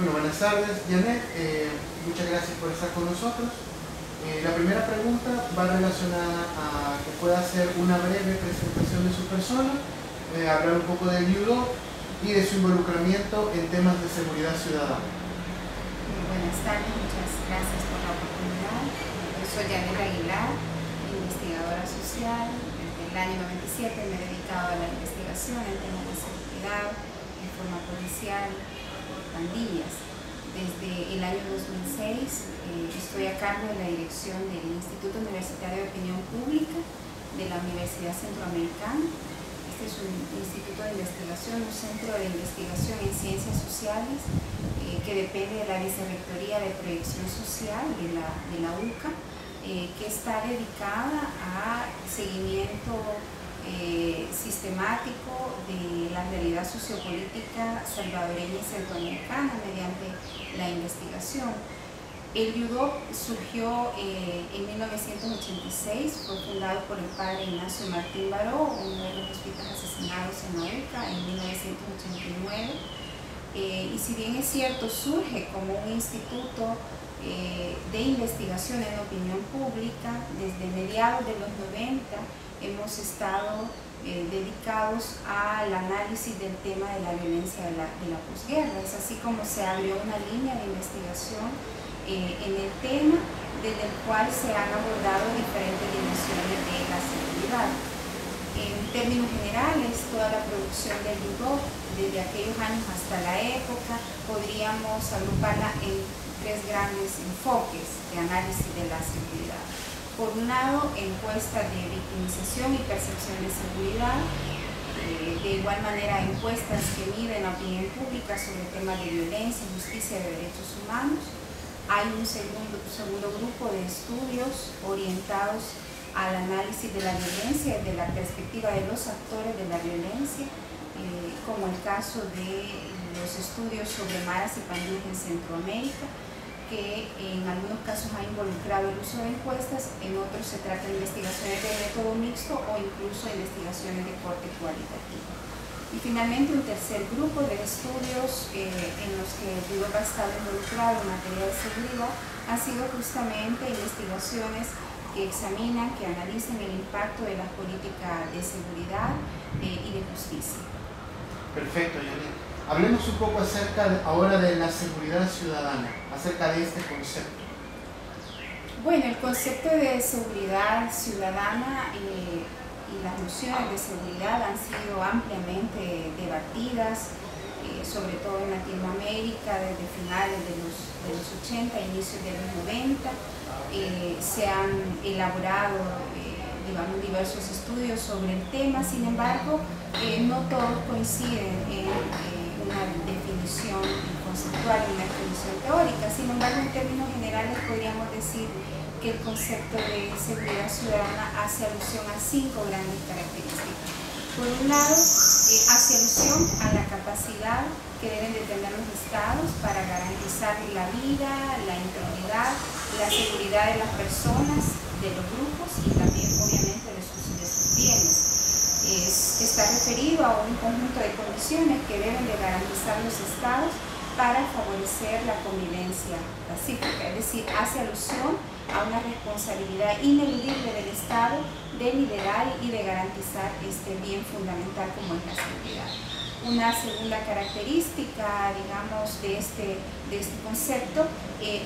Bueno, buenas tardes, Janet. Muchas gracias por estar con nosotros. La primera pregunta va relacionada a que pueda hacer una breve presentación de su persona, hablar un poco del judo y de su involucramiento en temas de seguridad ciudadana. Buenas tardes, muchas gracias por la oportunidad. Yo soy Janet Aguilar, investigadora social. Desde el año 97 me he dedicado a la investigación en temas de seguridad, reforma policial, pandillas. Desde el año 2006 estoy a cargo de la dirección del Instituto Universitario de Opinión Pública de la Universidad Centroamericana. Este es un instituto de investigación, un centro de investigación en ciencias sociales que depende de la Vicerrectoría de Proyección Social de la UCA, que está dedicada a seguimiento sistemático de la realidad sociopolítica salvadoreña y centroamericana mediante la investigación. El judo surgió en 1986, fue fundado por el padre Ignacio Martín Baró, uno de los jesuitas asesinados en la UCA en 1989. Y si bien es cierto, surge como un instituto de investigación en opinión pública, desde mediados de los 90 hemos estado dedicados al análisis del tema de la violencia de la posguerra. Es así como se abrió una línea de investigación en el tema, desde el cual se han abordado diferentes dimensiones de la seguridad. En términos generales, toda la producción del judo, desde aquellos años hasta la época, podríamos agruparla en tres grandes enfoques de análisis de la seguridad. Por un lado, encuestas de victimización y percepción de seguridad, de igual manera encuestas que miden la opinión pública sobre temas de violencia, justicia y de derechos humanos. Hay un segundo grupo de estudios orientados al análisis de la violencia desde la perspectiva de los actores de la violencia, como el caso de los estudios sobre maras y pandillas en Centroamérica, que en algunos casos ha involucrado el uso de encuestas, en otros se trata de investigaciones de método mixto o incluso investigaciones de corte cualitativo. Y finalmente un tercer grupo de estudios en los que el judo ha estado involucrado en materia de seguridad han sido justamente investigaciones que examinan, que analizan el impacto de las políticas de seguridad y de justicia. Perfecto, Janet. Hablemos un poco ahora de la seguridad ciudadana, acerca de este concepto. Bueno, el concepto de seguridad ciudadana y las nociones de seguridad han sido ampliamente debatidas, sobre todo en Latinoamérica, desde finales de los 80, inicios de los 90. Se han elaborado digamos, diversos estudios sobre el tema, sin embargo, no todos coinciden en una definición conceptual, una definición teórica. Sin embargo, en términos generales podríamos decir que el concepto de seguridad ciudadana hace alusión a 5 grandes características. Por un lado, hace alusión a la capacidad que deben de tener los estados para garantizar la vida, la integridad, la seguridad de las personas, de los grupos y también obviamente de sus bienes. Está referido a un conjunto de condiciones que deben de garantizar los estados para favorecer la convivencia pacífica, es decir, hace alusión a una responsabilidad ineludible del Estado de liderar y de garantizar este bien fundamental como es la seguridad. Una segunda característica, digamos, de este concepto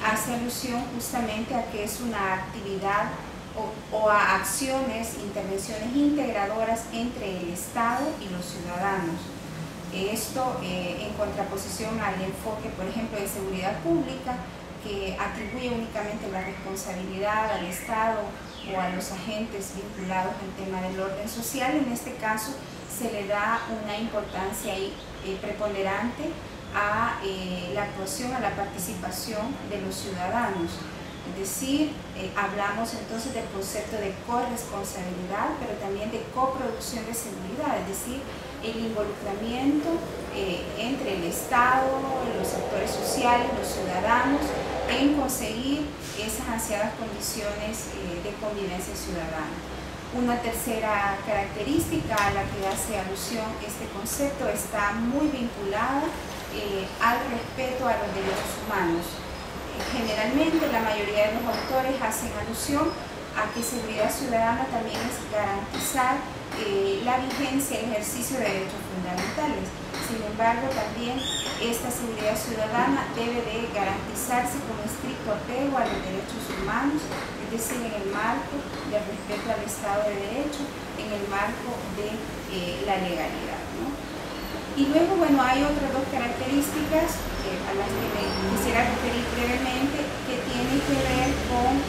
hace alusión justamente a que es una actividad o a acciones, intervenciones integradoras entre el Estado y los ciudadanos. Esto en contraposición al enfoque, por ejemplo, de seguridad pública, que atribuye únicamente la responsabilidad al Estado o a los agentes vinculados al tema del orden social. En este caso se le da una importancia preponderante a la actuación, a la participación de los ciudadanos. Es decir, hablamos entonces del concepto de corresponsabilidad, pero también de coproducción de seguridad, es decir, el involucramiento entre el Estado, los actores sociales, los ciudadanos, en conseguir esas ansiadas condiciones de convivencia ciudadana. Una tercera característica a la que hace alusión este concepto está muy vinculada al respeto a los derechos humanos. Generalmente la mayoría de los autores hacen alusión a que seguridad ciudadana también es garantizar la vigencia y el ejercicio de derechos fundamentales. Sin embargo, también esta seguridad ciudadana debe de garantizarse con estricto apego a los derechos humanos, es decir, en el marco del respeto al Estado de Derecho, en el marco de la legalidad, ¿no? Y luego, bueno, hay otras dos características a las que me quisiera referir brevemente, que tienen que ver con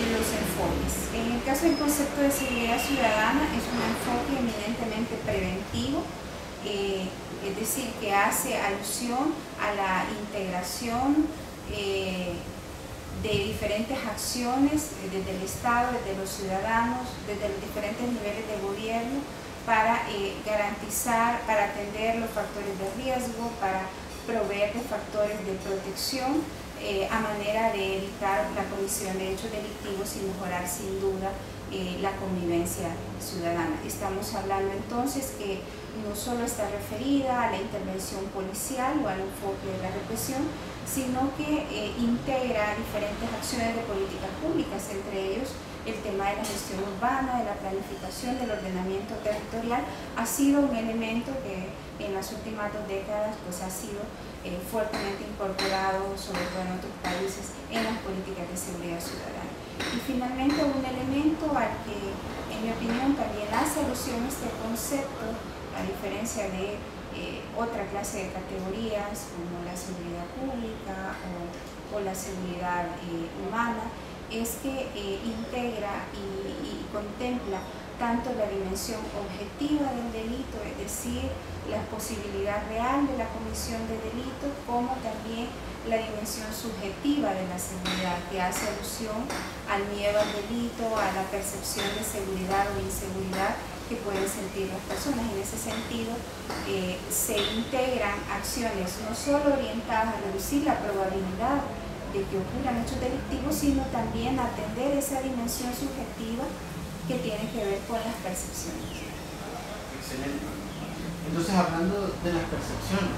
los enfoques. En el caso del concepto de seguridad ciudadana, es un enfoque eminentemente preventivo, es decir, que hace alusión a la integración de diferentes acciones desde el Estado, desde los ciudadanos, desde los diferentes niveles de gobierno, para garantizar, para atender los factores de riesgo, para proveer de factores de protección a manera de evitar la comisión de hechos delictivos y mejorar sin duda la convivencia ciudadana. Estamos hablando entonces que no solo está referida a la intervención policial o al enfoque de la represión, sino que integra diferentes acciones de políticas públicas, entre ellos el tema de la gestión urbana, de la planificación, del ordenamiento territorial. Ha sido un elemento que en las últimas 2 décadas pues, ha sido fuertemente incorporado, sobre todo en otros países, en las políticas de seguridad ciudadana. Y finalmente un elemento al que, en mi opinión, también hace alusión este concepto, a diferencia de otra clase de categorías como la seguridad pública o la seguridad humana, es que integra y contempla tanto la dimensión objetiva del delito, es decir, la posibilidad real de la comisión de delito, como también la dimensión subjetiva de la seguridad, que hace alusión al miedo al delito, a la percepción de seguridad o inseguridad que pueden sentir las personas. En ese sentido, se integran acciones no solo orientadas a reducir la probabilidad de que ocurran hechos delictivos, sino también atender esa dimensión subjetiva que tiene que ver con las percepciones. Excelente. Entonces, hablando de las percepciones,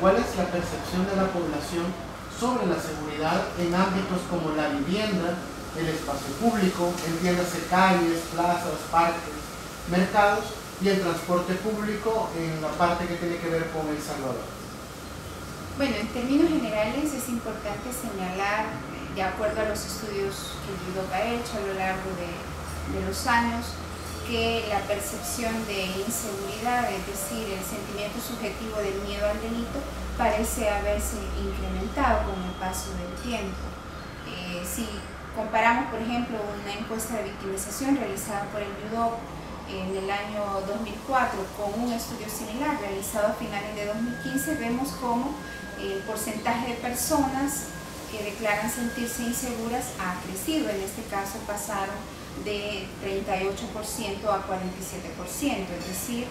¿cuál es la percepción de la población sobre la seguridad en ámbitos como la vivienda, el espacio público, entiéndase calles, plazas, parques, mercados, y el transporte público en la parte que tiene que ver con El Salvador? Bueno, en términos generales es importante señalar, de acuerdo a los estudios que el ha hecho a lo largo de los años, que la percepción de inseguridad, es decir, el sentimiento subjetivo del miedo al delito, parece haberse incrementado con el paso del tiempo. Si comparamos, por ejemplo, una encuesta de victimización realizada por el UDOC en el año 2004 con un estudio similar realizado a finales de 2015, vemos cómo el porcentaje de personas que declaran sentirse inseguras ha crecido. En este caso pasaron de 38% a 47%, es decir,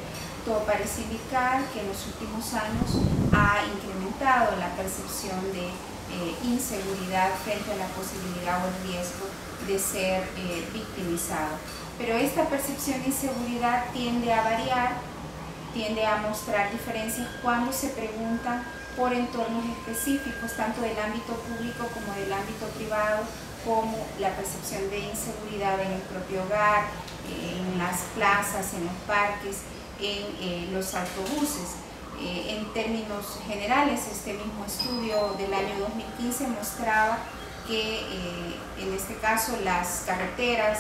todo parece indicar que en los últimos años ha incrementado la percepción de inseguridad frente a la posibilidad o el riesgo de ser victimizado. Pero esta percepción de inseguridad tiende a variar, tiende a mostrar diferencias cuando se preguntan por entornos específicos, tanto del ámbito público como del ámbito privado, como la percepción de inseguridad en el propio hogar, en las plazas, en los parques, en los autobuses. En términos generales, este mismo estudio del año 2015 mostraba que en este caso las carreteras,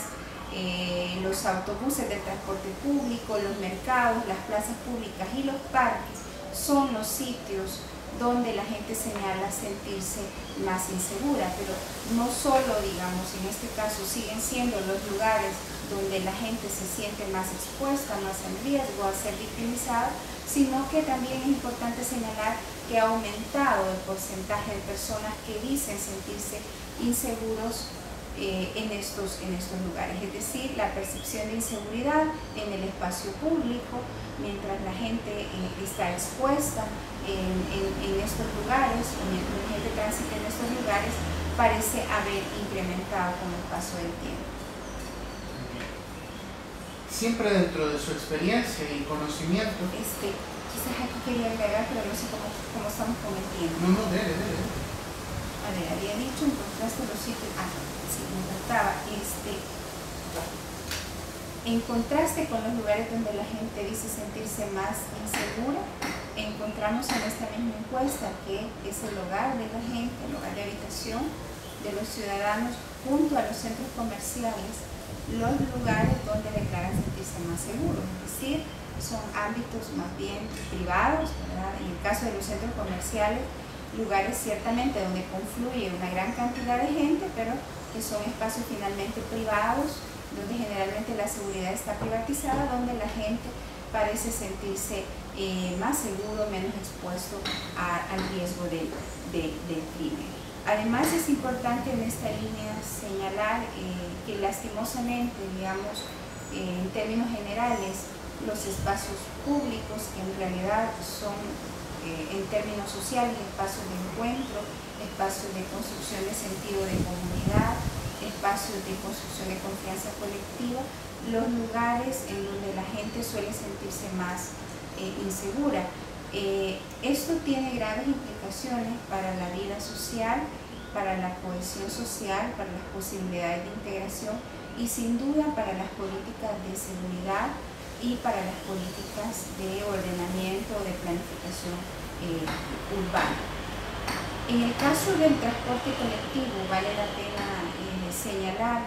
los autobuses del transporte público, los mercados, las plazas públicas y los parques son los sitios donde la gente señala sentirse más insegura, pero no solo, digamos, en este caso siguen siendo los lugares donde la gente se siente más expuesta, más en riesgo a ser victimizada, sino que también es importante señalar que ha aumentado el porcentaje de personas que dicen sentirse inseguros en estos lugares, es decir, la percepción de inseguridad en el espacio público, mientras la gente está expuesta en estos lugares, o mientras la gente transita en estos lugares, parece haber incrementado con el paso del tiempo. Siempre dentro de su experiencia y conocimiento, quizás aquí quería agregar, pero no sé cómo estamos con el tiempo. No, dele. A ver, había dicho, encontraste los sitios. Sí, me faltaba. En contraste con los lugares donde la gente dice sentirse más insegura, encontramos en esta misma encuesta que es el hogar de la gente, el hogar de habitación de los ciudadanos, junto a los centros comerciales, los lugares donde declaran sentirse más seguros. Es decir, son ámbitos más bien privados, ¿verdad? En el caso de los centros comerciales, lugares ciertamente donde confluye una gran cantidad de gente, pero que son espacios finalmente privados, donde generalmente la seguridad está privatizada, donde la gente parece sentirse más seguro, menos expuesto al riesgo del crimen. Además, es importante en esta línea señalar que lastimosamente, digamos, en términos generales, los espacios públicos, que en realidad son, en términos sociales, espacios de encuentro, espacios de construcción de sentido de comunidad, espacios de construcción de confianza colectiva, los lugares en donde la gente suele sentirse más insegura. Esto tiene graves implicaciones para la vida social, para la cohesión social, para las posibilidades de integración y sin duda para las políticas de seguridad y para las políticas de ordenamiento, de planificación urbana. En el caso del transporte colectivo, vale la pena señalar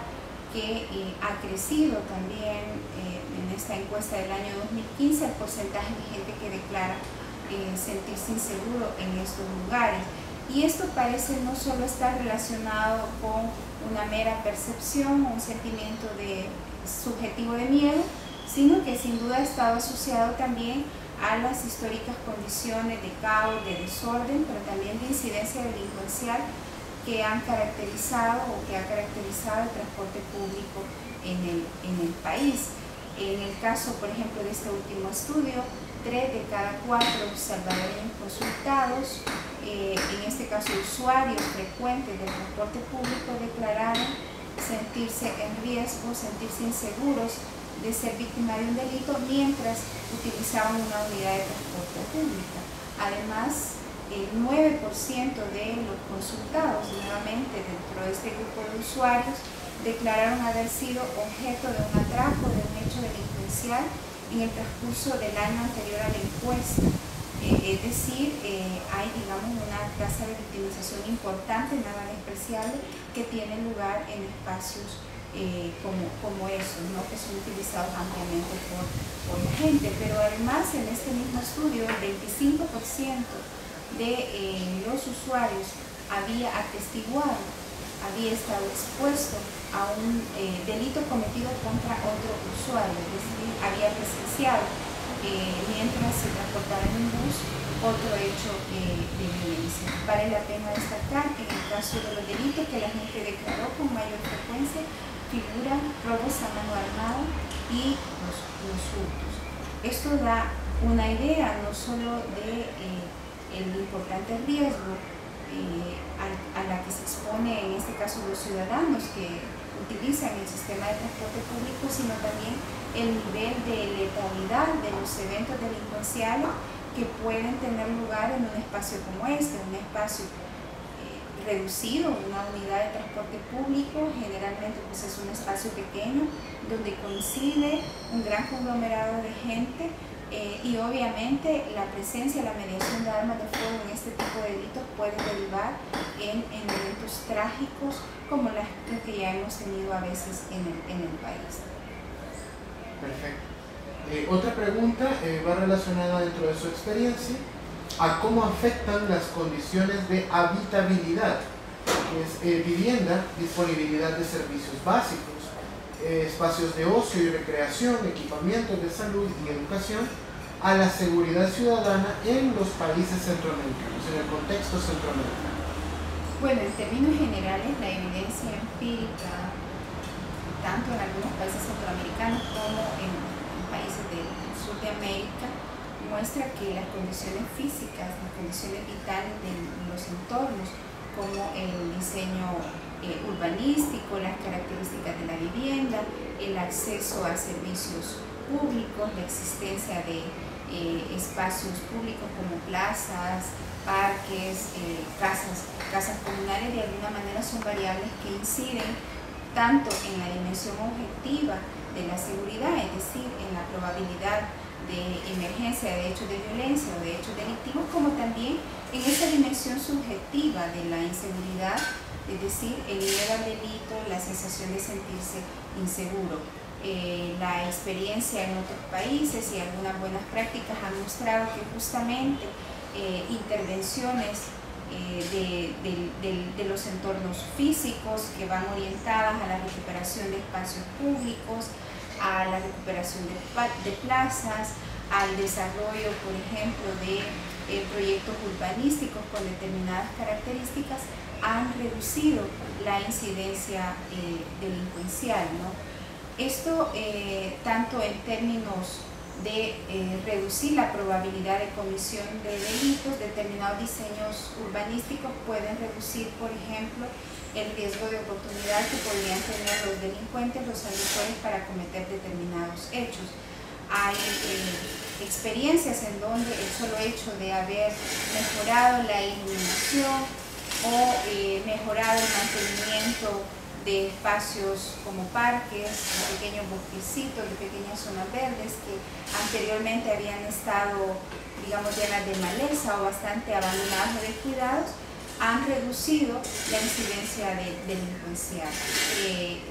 que ha crecido también en esta encuesta del año 2015 el porcentaje de gente que declara sentirse inseguro en estos lugares. Y esto parece no solo estar relacionado con una mera percepción o un sentimiento subjetivo de miedo, sino que sin duda ha estado asociado también a las históricas condiciones de caos, de desorden, pero también de incidencia delincuencial que han caracterizado o que ha caracterizado el transporte público en el país. En el caso, por ejemplo, de este último estudio, 3 de cada 4 salvadoreños consultados, en este caso usuarios frecuentes del transporte público, declararon sentirse en riesgo, sentirse inseguros de ser víctima de un delito mientras utilizaban una unidad de transporte pública. Además, el 9% de los consultados, nuevamente dentro de este grupo de usuarios, declararon haber sido objeto de un atraco, de un hecho delincuencial en el transcurso del año anterior a la encuesta. Es decir, hay, digamos, una tasa de victimización importante, nada despreciable, que tiene lugar en espacios como esos, ¿no? Que son utilizados ampliamente por la gente. Pero además, en este mismo estudio, el 25% de los usuarios había atestiguado, había estado expuesto a un delito cometido contra otro usuario, es decir, había presenciado mientras se transportaba en un bus otro hecho de violencia. Vale la pena destacar que en el caso de los delitos que la gente declaró con mayor frecuencia figuran robos a mano armada y los hurtos. Esto da una idea no solo de el importante riesgo a la que se expone en este caso los ciudadanos que utilizan el sistema de transporte público, sino también el nivel de letalidad de los eventos delincuenciales que pueden tener lugar en un espacio como este, un espacio reducido, una unidad de transporte público, generalmente pues es un espacio pequeño donde coincide un gran conglomerado de gente y obviamente la presencia, la mediación de armas de fuego en este tipo de delitos puede derivar en eventos trágicos como los que ya hemos tenido a veces en el país. Perfecto. Otra pregunta va relacionada dentro de su experiencia a cómo afectan las condiciones de habitabilidad, que es vivienda, disponibilidad de servicios básicos, espacios de ocio y recreación, equipamientos de salud y educación, a la seguridad ciudadana en los países centroamericanos, en el contexto centroamericano. Bueno, en términos generales, la evidencia empírica, tanto en algunos países centroamericanos como en países del sur de América, muestra que las condiciones físicas, las condiciones vitales de los entornos, como el diseño urbanístico, las características de la vivienda, el acceso a servicios públicos, la existencia de espacios públicos como plazas, parques, casas comunales, de alguna manera son variables que inciden tanto en la dimensión objetiva de la seguridad, es decir, en la probabilidad de emergencia de hechos de violencia o de hechos delictivos, como también en esa dimensión subjetiva de la inseguridad, es decir, el miedo al delito, la sensación de sentirse inseguro. La experiencia en otros países y algunas buenas prácticas han mostrado que justamente intervenciones de los entornos físicos que van orientadas a la recuperación de espacios públicos, a la recuperación de plazas, al desarrollo, por ejemplo, de proyectos urbanísticos con determinadas características, han reducido la incidencia delincuencial, ¿no? Esto tanto en términos de reducir la probabilidad de comisión de delitos. Determinados diseños urbanísticos pueden reducir, por ejemplo, el riesgo de oportunidad que podrían tener los delincuentes, los agresores, para cometer determinados hechos. Hay experiencias en donde el solo hecho de haber mejorado la iluminación o mejorado el mantenimiento de espacios como parques, de pequeños bosquecitos, de pequeñas zonas verdes que anteriormente habían estado, digamos, llenas de maleza o bastante abandonadas o descuidados, han reducido la incidencia delincuencial.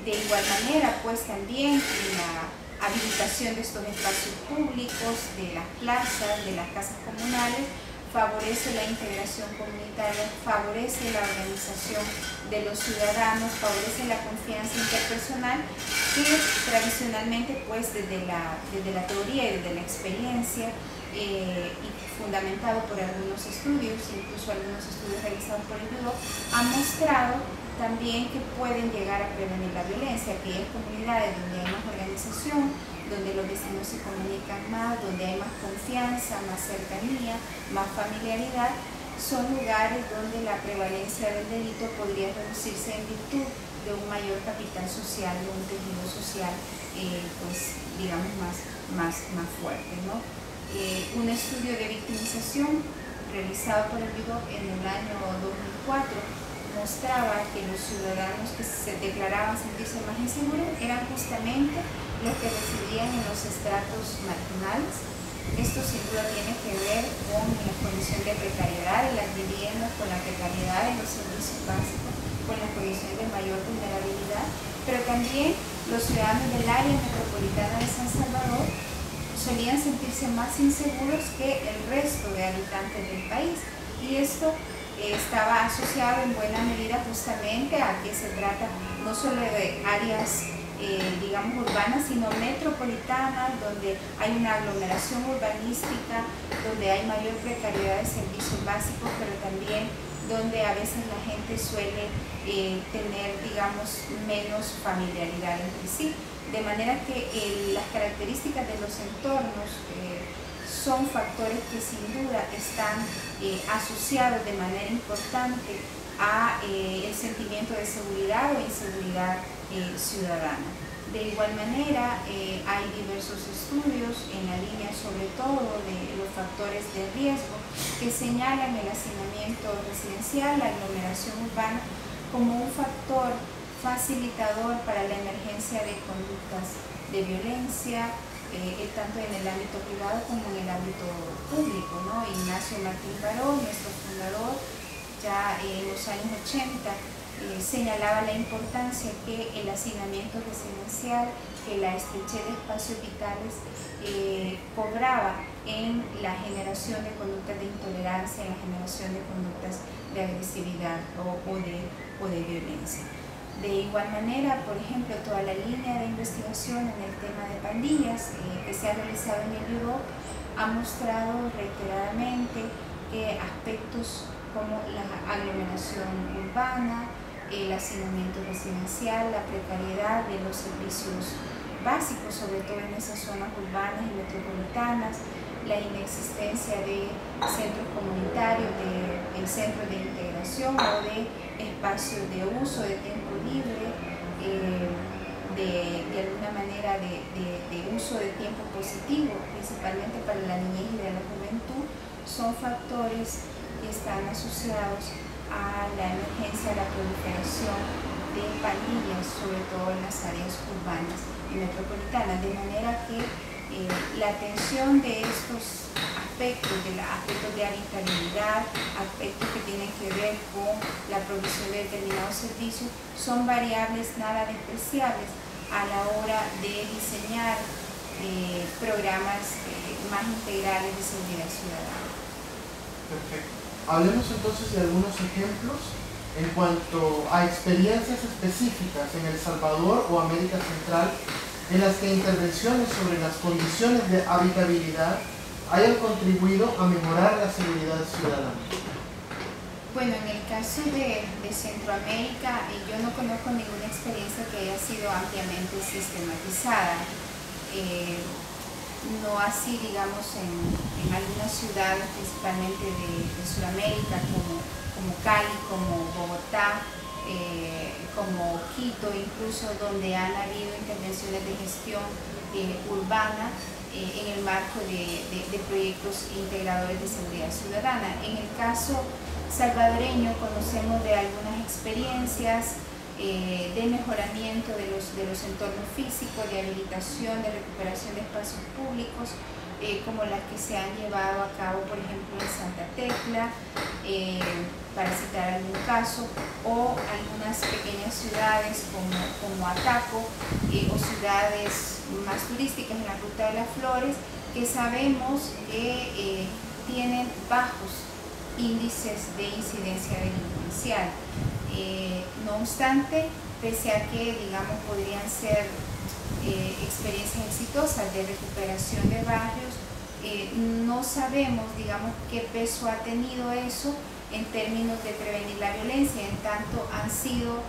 De igual manera, pues también la habilitación de estos espacios públicos, de las plazas, de las casas comunales, favorece la integración comunitaria, favorece la organización de los ciudadanos, favorece la confianza interpersonal que tradicionalmente, pues desde la teoría y desde la experiencia y fundamentado por algunos estudios, incluso algunos estudios realizados por el BIDOC, han mostrado también que pueden llegar a prevenir la violencia. Aquellas comunidades donde hay más organización, donde los vecinos se comunican más, donde hay más confianza, más cercanía, más familiaridad, son lugares donde la prevalencia del delito podría reducirse en virtud de un mayor capital social, de un tejido social, pues digamos más fuerte, ¿no? Un estudio de victimización realizado por el BIDOC en el año 2004 mostraba que los ciudadanos que se declaraban sentirse más inseguros eran justamente los que residían en los estratos marginales. Esto sin duda tiene que ver con la condición de precariedad de las viviendas, con la precariedad de los servicios básicos, con las condiciones de mayor vulnerabilidad, pero también los ciudadanos del área metropolitana de San Salvador solían sentirse más inseguros que el resto de habitantes del país, y esto estaba asociado en buena medida justamente a que se trata no solo de áreas digamos urbanas, sino metropolitanas, donde hay una aglomeración urbanística, donde hay mayor precariedad de servicios básicos, pero también donde a veces la gente suele tener, digamos, menos familiaridad entre sí. De manera que las características de los entornos son factores que sin duda están asociados de manera importante a el sentimiento de seguridad o inseguridad ciudadana. De igual manera, hay diversos estudios en la línea sobre todo de los factores de riesgo que señalan el hacinamiento residencial, la aglomeración urbana, como un factor facilitador para la emergencia de conductas de violencia, tanto en el ámbito privado como en el ámbito público, ¿no? Ignacio Martín Baró, nuestro fundador, ya en los años 80, señalaba la importancia que el hacinamiento residencial, que la estrechez de espacios vitales cobraba en la generación de conductas de intolerancia, en la generación de conductas de agresividad o de violencia. De igual manera, por ejemplo, toda la línea de investigación en el tema de pandillas que se ha realizado en el BIDOC ha mostrado reiteradamente que aspectos como la aglomeración urbana, el hacinamiento residencial, la precariedad de los servicios básicos, sobre todo en esas zonas urbanas y metropolitanas, la inexistencia de centros comunitarios, de centros de integración o de espacios de uso de tiempo libre, de alguna manera de uso de tiempo positivo, principalmente para la niñez y de la juventud, son factores que están asociados a la emergencia de la proliferación de pandillas, sobre todo en las áreas urbanas y metropolitanas, de manera que la atención de estos aspectos de habitabilidad, aspectos que tienen que ver con la provisión de determinados servicios, son variables nada despreciables a la hora de diseñar programas más integrales de seguridad ciudadana. Perfecto. Hablemos entonces de algunos ejemplos en cuanto a experiencias específicas en El Salvador o América Central en las que intervenciones sobre las condiciones de habitabilidad hayan contribuido a mejorar la seguridad ciudadana. Bueno, en el caso de Centroamérica, yo no conozco ninguna experiencia que haya sido ampliamente sistematizada. No así, digamos, en algunas ciudades, principalmente de Sudamérica, como Cali, como Bogotá, como Quito, incluso, donde han habido intervenciones de gestión urbana en el marco de proyectos integradores de seguridad ciudadana. En el caso salvadoreño conocemos de algunas experiencias de mejoramiento de los entornos físicos, de habilitación, de recuperación de espacios públicos, como las que se han llevado a cabo, por ejemplo, en Santa Tecla, para citar algún caso, o algunas pequeñas ciudades como Ataco, o ciudades más turísticas en la Ruta de las Flores, que sabemos que tienen bajos índices de incidencia delincuencial. No obstante, pese a que, digamos, podrían ser experiencias exitosas de recuperación de barrios, no sabemos, digamos, qué peso ha tenido eso en términos de prevenir la violencia, en tanto han sido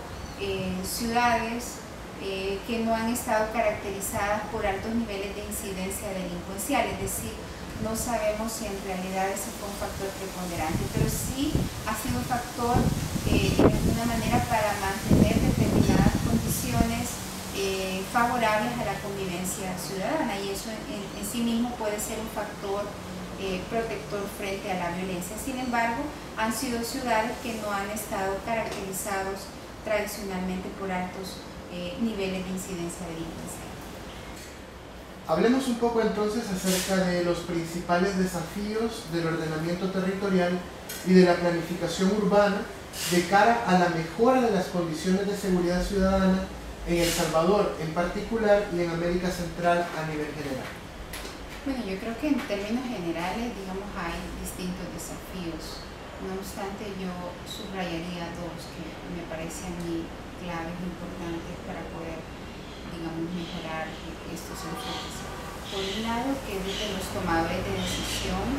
ciudades que no han estado caracterizadas por altos niveles de incidencia delincuencial, es decir, no sabemos si en realidad ese fue un factor preponderante, pero sí ha sido un factor de alguna manera para mantener determinadas condiciones favorables a la convivencia ciudadana, y eso en sí mismo puede ser un factor protector frente a la violencia. Sin embargo, han sido ciudades que no han estado caracterizados tradicionalmente por altos niveles de incidencia delincuencial. Hablemos un poco entonces acerca de los principales desafíos del ordenamiento territorial y de la planificación urbana de cara a la mejora de las condiciones de seguridad ciudadana en El Salvador en particular y en América Central a nivel general. Bueno, yo creo que en términos generales, digamos, hay distintos desafíos. No obstante, yo subrayaría dos que me parecen a mí claves importantes para poder, digamos, mejorar estos enfoques. Por un lado, que desde los tomadores de decisión,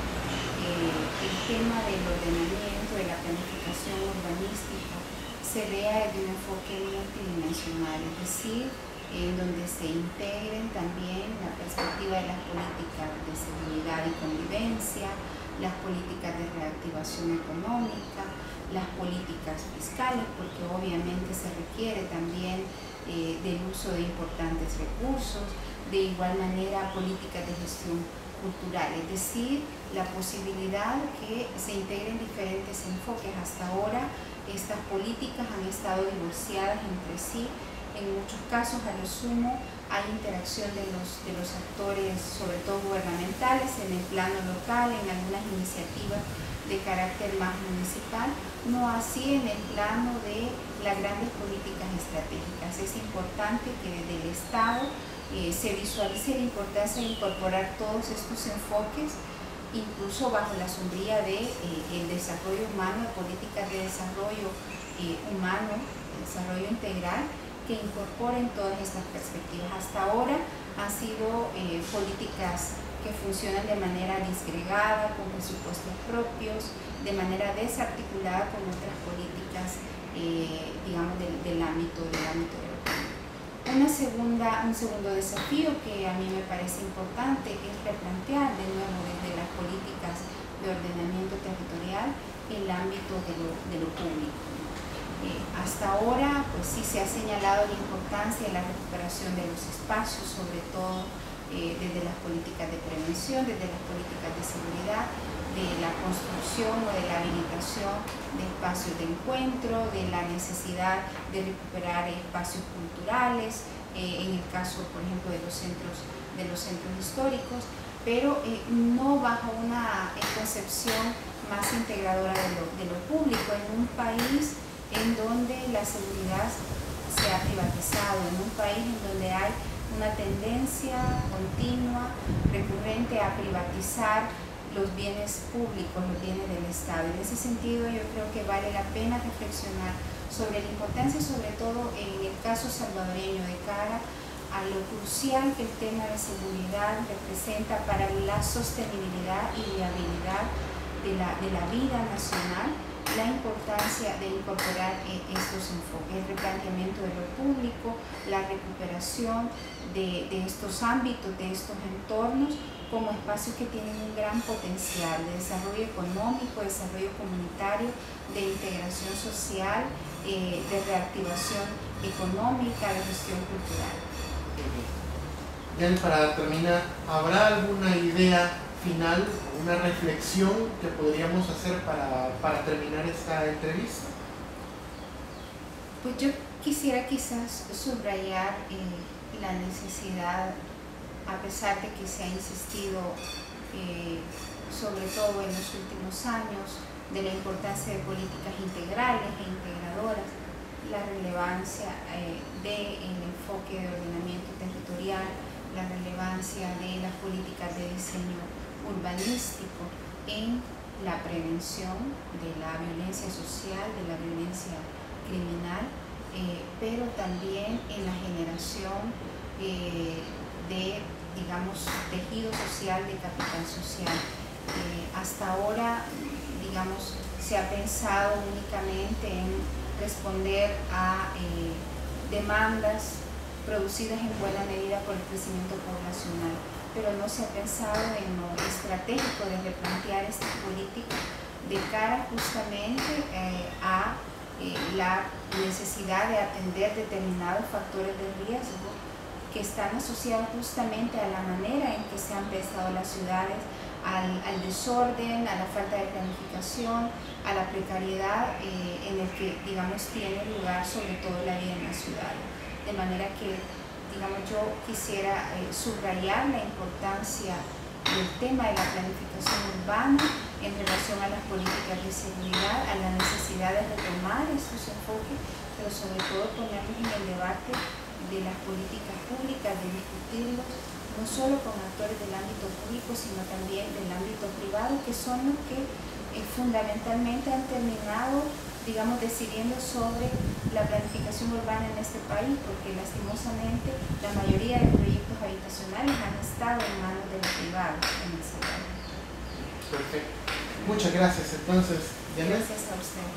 el tema del ordenamiento, de la planificación urbanística, se vea desde un enfoque multidimensional, es decir, en donde se integren también la perspectiva de las políticas de seguridad y convivencia, las políticas de reactivación económica, las políticas fiscales, porque obviamente se requiere también del uso de importantes recursos, de igual manera políticas de gestión cultural, es decir, la posibilidad que se integren diferentes enfoques. Hasta ahora estas políticas han estado divorciadas entre sí. En muchos casos, a lo sumo, hay interacción de los actores, sobre todo gubernamentales, en el plano local, en algunas iniciativas de carácter más municipal, no así en el plano de las grandes políticas estratégicas. Es importante que desde el Estado se visualice la importancia de incorporar todos estos enfoques, incluso bajo la sombría de el desarrollo humano, de políticas de desarrollo humano, desarrollo integral, que incorporen todas estas perspectivas. Hasta ahora han sido políticas que funcionan de manera disgregada, con presupuestos propios, de manera desarticulada con otras políticas, digamos, del ámbito europeo. Un segundo desafío que a mí me parece importante es replantear de nuevo desde las políticas de ordenamiento territorial el ámbito de lo público. Hasta ahora, pues sí se ha señalado la importancia de la recuperación de los espacios, sobre todo desde las políticas de prevención, desde las políticas de seguridad, de la construcción o de la habilitación de espacios de encuentro, de la necesidad de recuperar espacios culturales, en el caso, por ejemplo, de los centros históricos, pero no bajo una concepción más integradora de lo público, en un país en donde la seguridad se ha privatizado, en un país en donde hay una tendencia continua, recurrente a privatizar los bienes públicos, los bienes del Estado. En ese sentido, yo creo que vale la pena reflexionar sobre la importancia, sobre todo en el caso salvadoreño, de cara a lo crucial que el tema de seguridad representa para la sostenibilidad y viabilidad de la vida nacional, la importancia de incorporar estos enfoques, el replanteamiento de lo público, la recuperación de estos ámbitos, de estos entornos, como espacios que tienen un gran potencial de desarrollo económico, desarrollo comunitario, de integración social, de reactivación económica, de gestión cultural. Bien, para terminar, ¿habrá alguna idea final, una reflexión que podríamos hacer para terminar esta entrevista? Pues yo quisiera quizás subrayar la necesidad, a pesar de que se ha insistido sobre todo en los últimos años, de la importancia de políticas integrales e integradoras, la relevancia del enfoque de ordenamiento territorial, la relevancia de las políticas de diseño urbanístico en la prevención de la violencia social, de la violencia criminal, pero también en la generación de, digamos, tejido social, de capital social. Hasta ahora, digamos, se ha pensado únicamente en responder a demandas producidas en buena medida por el crecimiento poblacional, pero no se ha pensado en lo estratégico de replantear esta política de cara justamente a la necesidad de atender determinados factores de riesgo que están asociados justamente a la manera en que se han pensado las ciudades, al desorden, a la falta de planificación, a la precariedad en el que, digamos, tiene lugar sobre todo la vida en las ciudades. De manera que, digamos, yo quisiera subrayar la importancia del tema de la planificación urbana en relación a las políticas de seguridad, a la necesidad de retomar estos enfoques, pero sobre todo ponerlos en el debate de las políticas públicas, de discutirlos no solo con actores del ámbito público, sino también del ámbito privado, que son los que fundamentalmente han terminado, digamos, decidiendo sobre la planificación urbana en este país, porque lastimosamente la mayoría de proyectos habitacionales han estado en manos de los privados en El Salvador. Perfecto. Muchas gracias. Entonces, Janet. Gracias a usted.